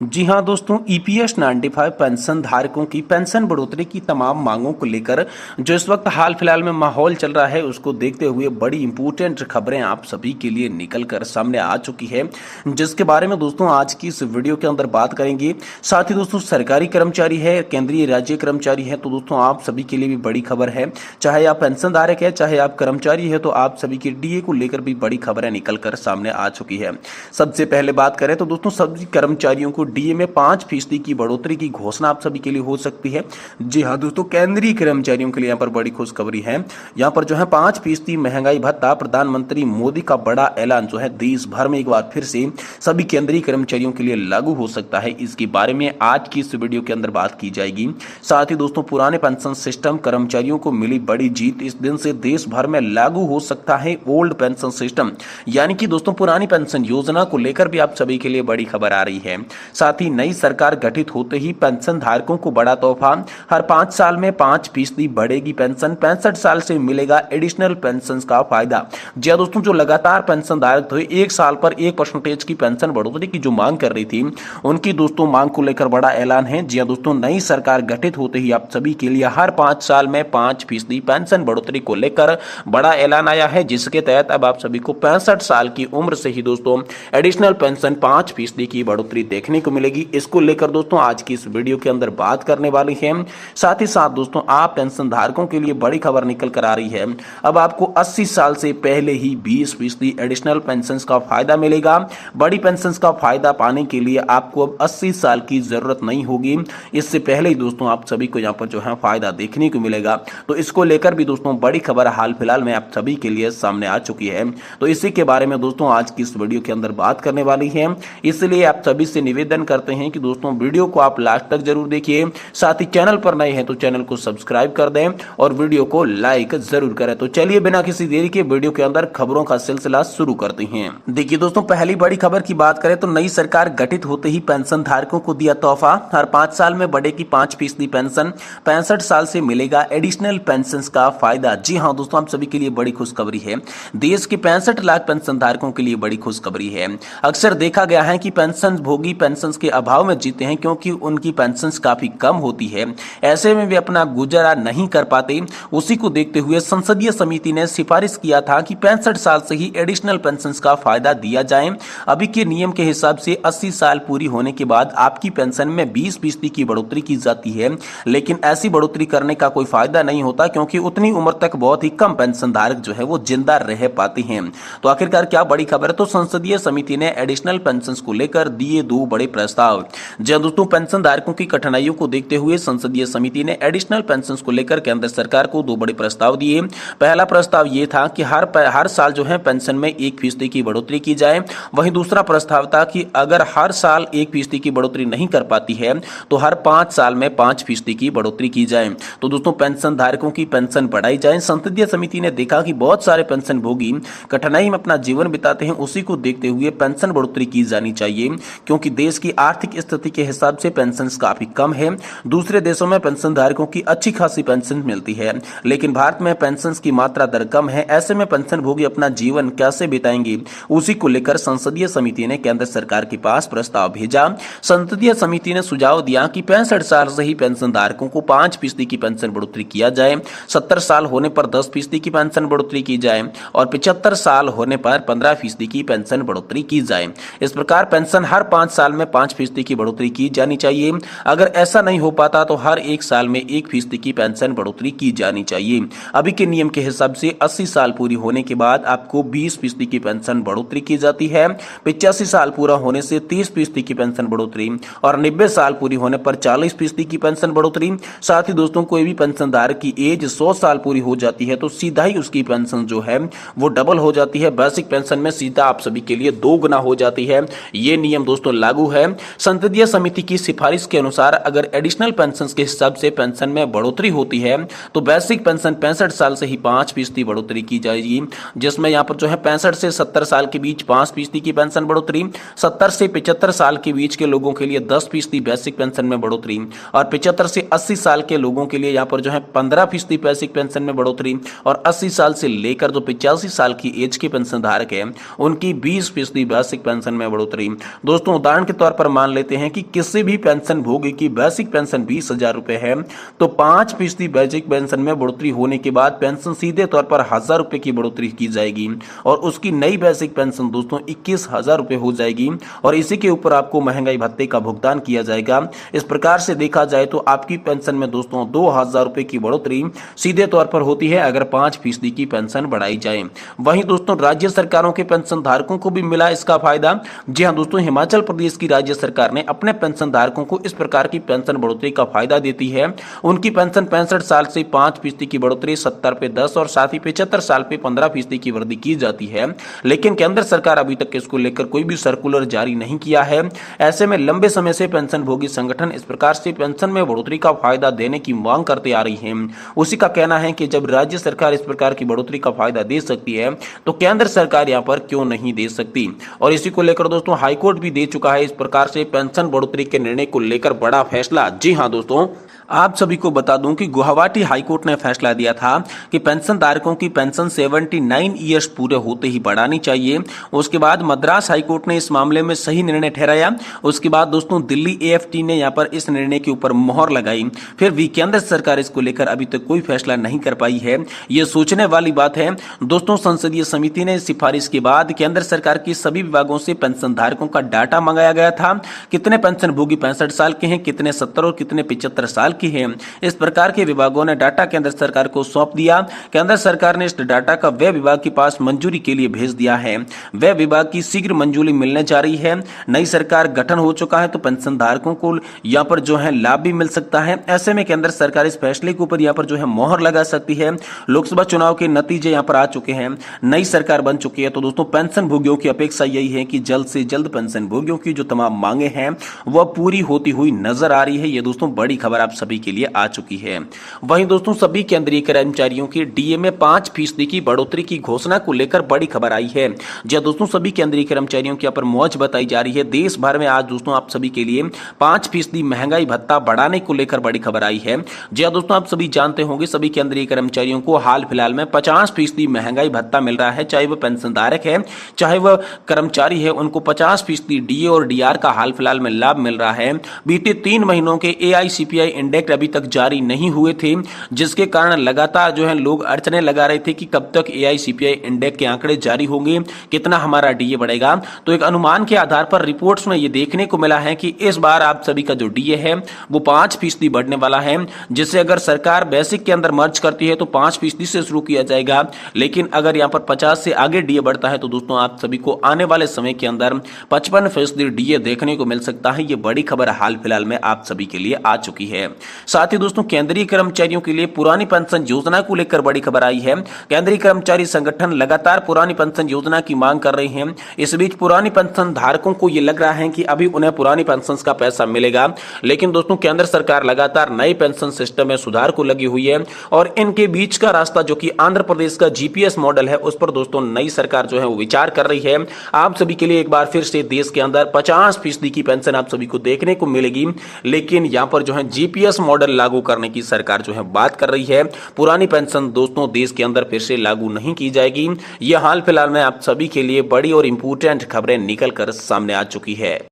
जी हाँ दोस्तों, EPS 95 pension धारकों की पेंशन बढ़ोतरी की तमाम मांगों को लेकर जो इस वक्त हाल फिलहाल में माहौल चल रहा है उसको देखते हुए बड़ी इंपॉर्टेंट खबरें आप सभी के लिए निकल कर सामने आ चुकी है, जिसके बारे में दोस्तों आज की इस वीडियो के अंदर बात करेंगे। साथ ही दोस्तों सरकारी कर्मचारी है, केंद्रीय राज्य कर्मचारी है, तो दोस्तों आप सभी के लिए भी बड़ी खबर है। चाहे आप पेंशन धारक है, चाहे आप कर्मचारी है, तो आप सभी की डीए को लेकर भी बड़ी खबरें निकल कर सामने आ चुकी है। सबसे पहले बात करें तो दोस्तों सभी कर्मचारियों को डीए में 5% की बढ़ोतरी की घोषणा आप सभी के लिए हो सकती है। जी हाँ दोस्तों, केंद्रीय कर्मचारियों के लिए यहाँ पर बड़ी खुशखबरी है। यहाँ पर जो है 5% महंगाई भत्ता प्रधानमंत्री मोदी का बड़ा ऐलान जो है देश भर में एक बार फिर से सभी केंद्रीय कर्मचारियों के लिए लागू हो सकता है। इसके बारे में आज की इस वीडियो के अंदर बात की जाएगी। साथ ही दोस्तों पुराने पेंशन सिस्टम कर्मचारियों को मिली बड़ी जीत, इस दिन से देश भर में लागू हो सकता है ओल्ड पेंशन सिस्टम, यानी कि दोस्तों पुरानी पेंशन योजना को लेकर भी आप सभी के लिए बड़ी खबर आ रही है। साथ ही नई सरकार गठित होते ही पेंशन धारकों को बड़ा तोहफा, हर 5 साल में 5% बढ़ेगी पेंशन, 65 साल से मिलेगा एडिशनल पेंशन का फायदा। जी हाँ दोस्तों, जो लगातार पेंशन धारक थे 1 साल पर 1% की पेंशन बढ़ोतरी की जो मांग कर रही थी, उनकी दोस्तों मांग को लेकर बड़ा ऐलान है। जी हाँ दोस्तों, नई सरकार गठित होते ही आप सभी के लिए हर 5 साल में 5% पेंशन बढ़ोतरी को लेकर बड़ा ऐलान आया है, जिसके तहत अब आप सभी को 65 साल की उम्र से ही दोस्तों एडिशनल पेंशन 5% की बढ़ोतरी देखने को मिलेगी। इसको लेकर दोस्तों आज की इस वीडियो के अंदर बात करने वाली है। साथ ही साथ दोस्तों आप पेंशन धारकों के लिए बड़ी खबर निकल कर आ रही है। अब आपको 80 साल से पहले ही 20% एडिशनल पेंशन का फायदा मिलेगा। बड़ी पेंशन का फायदा पाने के लिए आपको अब 80 साल की जरूरत नहीं होगी। इससे पहले ही दोस्तों आप सभी को यहाँ पर जो है फायदा देखने को मिलेगा। तो इसको लेकर भी दोस्तों बड़ी खबर हाल फिलहाल में आप सभी के लिए सामने आ चुकी है। तो इसी के बारे में दोस्तों आज की इस वीडियो के अंदर बात करने वाली है। इसलिए आप सभी से निवेदन करते हैं कि दोस्तों वीडियो को आप लास्ट तक जरूर देखिए। साथ ही चैनल पर नए हैं तो चैनल को सब्सक्राइब कर दें और वीडियो को लाइक जरूर करें। तो चलिए बिना किसी देरी के वीडियो के अंदर खबरों का सिलसिला शुरू करते हैं। देखिए दोस्तों, पहली बड़ी खबर की बात करें तो नई सरकार गठित होते ही पेंशन धारकों को दिया तोहफा, हर 5 साल में बढ़ेगी 5% पेंशन, 65 साल से मिलेगा एडिशनल पेंशन का फायदा। जी हाँ दोस्तों, आप सभी के लिए बड़ी खुशखबरी है। देश के 65 लाख पेंशन धारकों के लिए बड़ी खुशखबरी है। अक्सर देखा गया है कि पेंशन भोगी पेंशन के अभाव में जीते हैं, क्योंकि उनकी पेंशन काफी कम होती है। ऐसे में वे अपना गुजारा नहीं कर पाते। उसी को देखते हुए संसदीय समिति ने सिफारिश किया था कि 65 साल से ही एडिशनल पेंशन का फायदा दिया जाए। अभी के नियम के हिसाब से 80 साल पूरी होने के बाद आपकी पेंशन में 20% की बढ़ोतरी की जाती है, लेकिन ऐसी बढ़ोतरी करने का कोई फायदा नहीं होता, क्योंकि उतनी उम्र तक बहुत ही कम पेंशन धारक जो है वो जिंदा रह पाते हैं। तो आखिरकार क्या बड़ी खबर है, तो संसदीय समिति ने एडिशनल पेंशन को लेकर दिए 2 बड़े प्रस्ताव। जी दोस्तों, पेंशन धारकों की कठिनाइयों को देखते हुए संसदीय समिति ने एडिशनल पेंशन को लेकर केंद्र सरकार को 2 बड़े प्रस्ताव दिए। पहला प्रस्ताव यह था कि हर साल जो है पेंशन में 1% की बढ़ोतरी की जाए। वहीं दूसरा प्रस्ताव था कि अगर हर साल 1% की बढ़ोतरी नहीं कर पाती है तो हर 5 साल में 5% की बढ़ोतरी की जाए। तो दोस्तों पेंशन धारकों की पेंशन बढ़ाई जाए। संसदीय समिति ने देखा कि बहुत सारे पेंशन भोगी कठिनाई में अपना जीवन बिताते हैं, उसी को देखते हुए पेंशन बढ़ोतरी की जानी चाहिए, क्योंकि देश की आर्थिक स्थिति के हिसाब से पेंशन काफी कम है। दूसरे देशों में पेंशन धारकों की अच्छी खासी पेंशन मिलती है, लेकिन भारत में पेंशन की मात्रा दर कम है। ऐसे में पेंशन भोगी अपना जीवन कैसे बिताएंगे, उसी को लेकर संसदीय समिति ने केंद्र सरकार के पास प्रस्ताव भेजा। संसदीय समिति ने सुझाव दिया कि 65 साल से ही पेंशन धारकों को 5% की पेंशन बढ़ोतरी किया जाए, 70 साल होने पर 10% की पेंशन बढ़ोतरी की जाए और 75 साल होने पर 15% की पेंशन बढ़ोतरी की जाए। इस प्रकार पेंशन हर 5 साल में 5% की बढ़ोतरी की जानी चाहिए। अगर ऐसा नहीं हो पाता तो हर 1 साल में 1% की पेंशन बढ़ोतरी की जानी चाहिए। अभी के नियम के हिसाब से 80 साल पूरी होने के बाद आपको 20% की पेंशन बढ़ोतरी की जाती है, 85 साल पूरा होने से 30% की पेंशन बढ़ोतरी और 90 साल पूरी होने पर 40% की पेंशन बढ़ोतरी। साथ ही दोस्तों कोई भी पेंशनधारक की एज 100 साल पूरी हो जाती है तो सीधा ही उसकी पेंशन जो है वो डबल हो जाती है। बेसिक पेंशन में सीधा आप सभी के लिए 2 गुना हो जाती है। ये नियम दोस्तों लागू है। संसदीय समिति की सिफारिश के अनुसार अगर एडिशनल पेंशन के हिसाब से पेंशन में बढ़ोतरी होती है तो बेसिक पेंशन 65 साल से ही 5% बढ़ोतरी की जाएगी, जिसमें यहाँ पर जो है 65 से 70 साल के बीच 5% की पेंशन बढ़ोतरी, 70 से 75 साल के बीच के लोगों के लिए 10% बेसिक पेंशन में बढ़ोतरी और 75 से 80 साल के लोगों के लिए यहाँ पर जो है 15% बेसिक पेंशन में बढ़ोतरी और 80 साल से लेकर जो 85 साल की एज के पेंशन धारक है उनकी 20% बेसिक पेंशन में बढ़ोतरी। दोस्तों उदाहरण के तौर पर मान लेते हैं कि किसी भी पेंशन भोगी की बेसिक पेंशन 20,000 रुपए है, तो 5% बेसिक पेंशन में बढ़ोतरी होने के बाद पेंशन सीधे तौर पर 1,000 रुपए की बढ़ोतरी की जाएगी और उसकी नई बेसिक पेंशन दोस्तों 21,000 रुपए हो जाएगी और इसी के ऊपर आपको महंगाई भत्ते का भुगतान किया जाएगा। इस प्रकार से देखा जाए तो आपकी पेंशन में दोस्तों 2,000 रुपए की बढ़ोतरी सीधे तौर पर होती है अगर 5% की पेंशन बढ़ाई जाए। वहीं दोस्तों राज्य सरकारों के पेंशन धारकों को भी मिला इसका फायदा। जी हां दोस्तों, हिमाचल प्रदेश की राज्य सरकार ने अपने पेंशन धारकों को इस प्रकार की पेंशन बढ़ोतरी का फायदा देती है। उनकी पेंशन 65 साल से 5% की बढ़ोतरी, 70 पे 10 और साथ ही 75 साल पे 15% की वृद्धि की जाती है। लेकिन केंद्र सरकार अभी तक इसको लेकर कोई भी सर्कुलर जारी नहीं किया है। ऐसे में लंबे समय से पेंशन भोगी संगठन इस प्रकार से पेंशन में बढ़ोतरी का फायदा देने की मांग करते आ रही है। उसी का कहना है कि जब राज्य सरकार इस प्रकार की बढ़ोतरी का फायदा दे सकती है तो केंद्र सरकार यहां पर क्यों नहीं दे सकती। और इसी को लेकर दोस्तों हाईकोर्ट भी दे चुका है इस प्रकार से पेंशन बढ़ोतरी के निर्णय को लेकर बड़ा फैसला। जी हां दोस्तों, आप सभी को बता दूं कि गुवाहाटी हाईकोर्ट ने फैसला दिया था कि पेंशन धारकों की पेंशन 79 ईयर्स पूरे होते ही बढ़ानी चाहिए। उसके बाद मद्रास हाईकोर्ट ने इस मामले में सही निर्णय ठहराया। उसके बाद दोस्तों दिल्ली एएफटी ने यहां पर इस निर्णय के ऊपर मोहर लगाई। फिर भी केंद्र सरकार इसको लेकर अभी तक कोई फैसला नहीं कर पाई है। यह सोचने वाली बात है दोस्तों। संसदीय समिति ने सिफारिश के बाद केंद्र सरकार की सभी विभागों से पेंशन धारकों का डाटा मंगाया गया था। कितने पेंशन भोगी 65 साल के हैं, कितने 70 और कितने 75 साल की है। इस प्रकार के विभागों ने डाटा केंद्र सरकार को सौंप दिया। केंद्र सरकार ने इस डाटा का व्यय विभाग के पास मंजूरी के लिए भेज दिया है। व्यय विभाग की शीघ्र मंजूरी मिलने जा रही है। नई सरकार गठन हो चुका है तो पेंशन धारकों को यहाँ पर जो है लाभ भी मिल सकता है। ऐसे में केंद्र सरकार इस फैसले के ऊपर यहाँ पर जो है मोहर लगा सकती है। लोकसभा चुनाव के नतीजे यहाँ पर आ चुके हैं, नई सरकार बन चुकी है, तो दोस्तों पेंशन भोगियों की अपेक्षा यही है कि जल्द से जल्द पेंशन भोगियों की जो तमाम मांगे हैं वह पूरी होती हुई नजर आ रही है। ये दोस्तों बड़ी खबर आप सभी के लिए आ चुकी है। वहीं दोस्तों सभी केंद्रीय कर्मचारियों की डीए में 5% की बढ़ोतरी की घोषणा को लेकर बड़ी खबर आई है। जी दोस्तों, सभी केंद्रीय कर्मचारियों की यहाँ पर मौज बताई जा रही है। देश भर में आज दोस्तों आप सभी के लिए 5% महंगाई भत्ता बढ़ाने को लेकर बड़ी खबर आई है। जी दोस्तों, आप सभी जानते होंगे सभी केंद्रीय कर्मचारियों को हाल फिलहाल में 50% महंगाई भत्ता मिल रहा है। चाहे वह पेंशन धारक है चाहे वह कर्मचारी है, उनको 50% डीए और डीआर का हाल फिलहाल में लाभ मिल रहा है। बीते 3 महीनों के एआईसीपीआई इंडेक्स अभी तक जारी नहीं हुए थे, जिसके कारण लगातार जो है लोग अड़चने लगा रहे थे कि कब तक एआईसीपीआई इंडेक्स के आंकड़े जारी होंगे, कितना हमारा डीए बढ़ेगा। तो एक अनुमान के आधार पर रिपोर्ट्स में ये देखने को मिला है कि इस बार आप सभी का जो डीए है वो 5% बढ़ने वाला है, जिससे अगर सरकार बेसिक के अंदर मर्ज करती है तो 5% से शुरू किया जाएगा। लेकिन अगर यहाँ पर 50 से आगे डीए बढ़ता है तो दोस्तों आप सभी को आने वाले समय के अंदर 55% डीए देखने को मिल सकता है। ये बड़ी खबर हाल फिलहाल में आप सभी के लिए आ चुकी है। साथ ही दोस्तों केंद्रीय कर्मचारियों के लिए पुरानी पेंशन योजना को लेकर बड़ी खबर आई है। केंद्रीय कर्मचारी संगठन लगातार पुरानी पेंशन योजना की मांग कर रहे हैं। इस बीच पुरानी पेंशन धारकों को यह लग रहा है कि अभी उन्हें पुरानी पेंशन का पैसा मिलेगा, लेकिन दोस्तों केंद्र सरकार लगातार नए पेंशन सिस्टम में सुधार को लगी हुई है और इनके बीच का रास्ता जो कि आंध्र प्रदेश का जीपीएस मॉडल है उस पर दोस्तों नई सरकार जो है वो विचार कर रही है। आप सभी के लिए एक बार फिर से देश के अंदर 50% की पेंशन आप सभी को देखने को मिलेगी, लेकिन यहां पर जो है जीपीएस मॉडल लागू करने की सरकार जो है बात कर रही है। पुरानी पेंशन दोस्तों देश के अंदर फिर से लागू नहीं की जाएगी। यह हाल फिलहाल में आप सभी के लिए बड़ी और इंपोर्टेंट खबरें निकल कर सामने आ चुकी है।